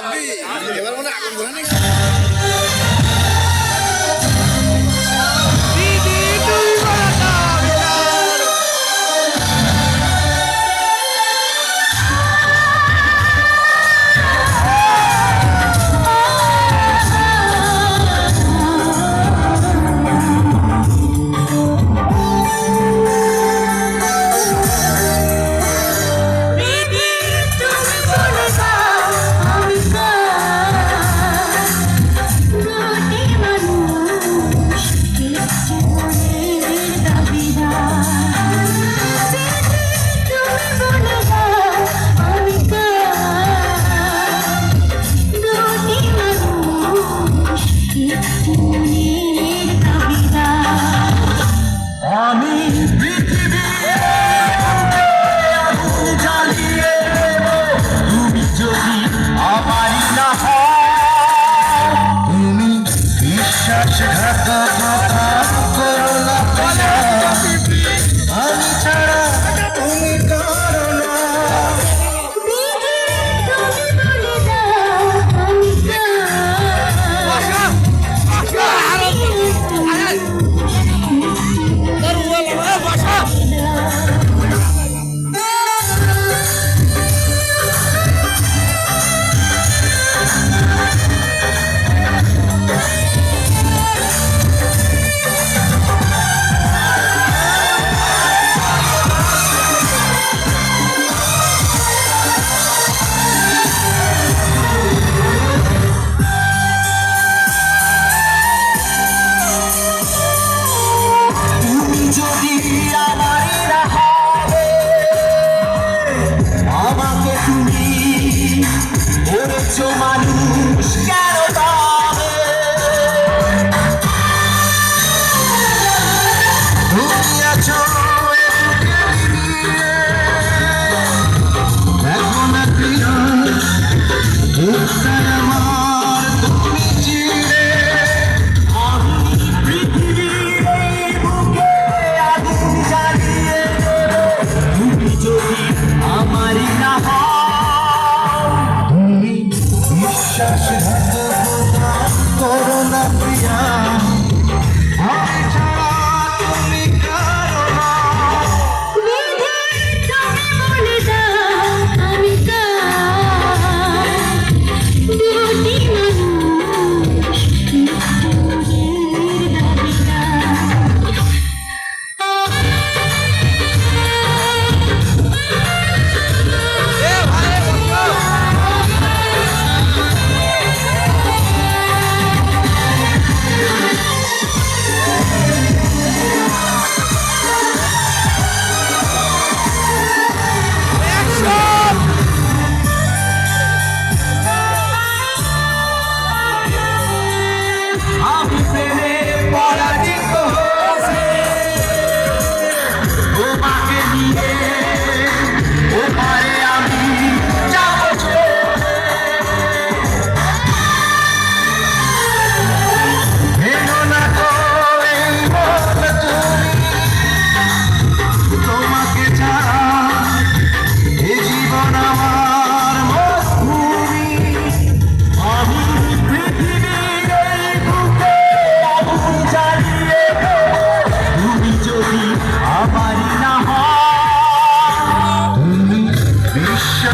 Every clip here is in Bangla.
এবার মনে আগুন ধরে নাকি মানুষ কেন তবে তুমি আছো দেখো না প্রিয় আমার তুমি চিরে আমি পৃথিবীর এই বুকে আগুন জ্বালিয়ে তুমি যদি আমারই না বিশ্বাসঘাতকতা করো না প্রিয়া আমি ছাড়া তুমি কারো না বলে দাও আমি দুটি মানুষ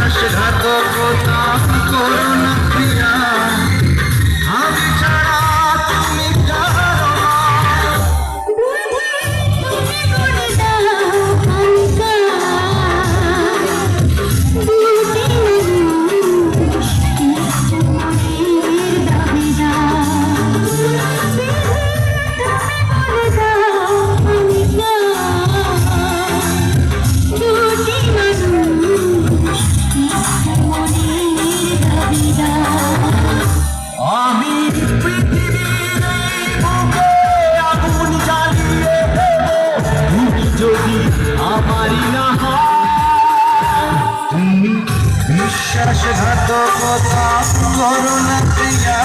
বিশ্বাসঘাতকতা করো না প্রিয়া আমি ছাড়া তুমি কারো না বলে দাও আমি দুটি মানুষ আমি পৃথিবীর এই বুকে আগুন জ্বালিয়ে তুমি যদি আমারই না তুমি বিশ্বাসঘাতকতা করো না প্রিয়া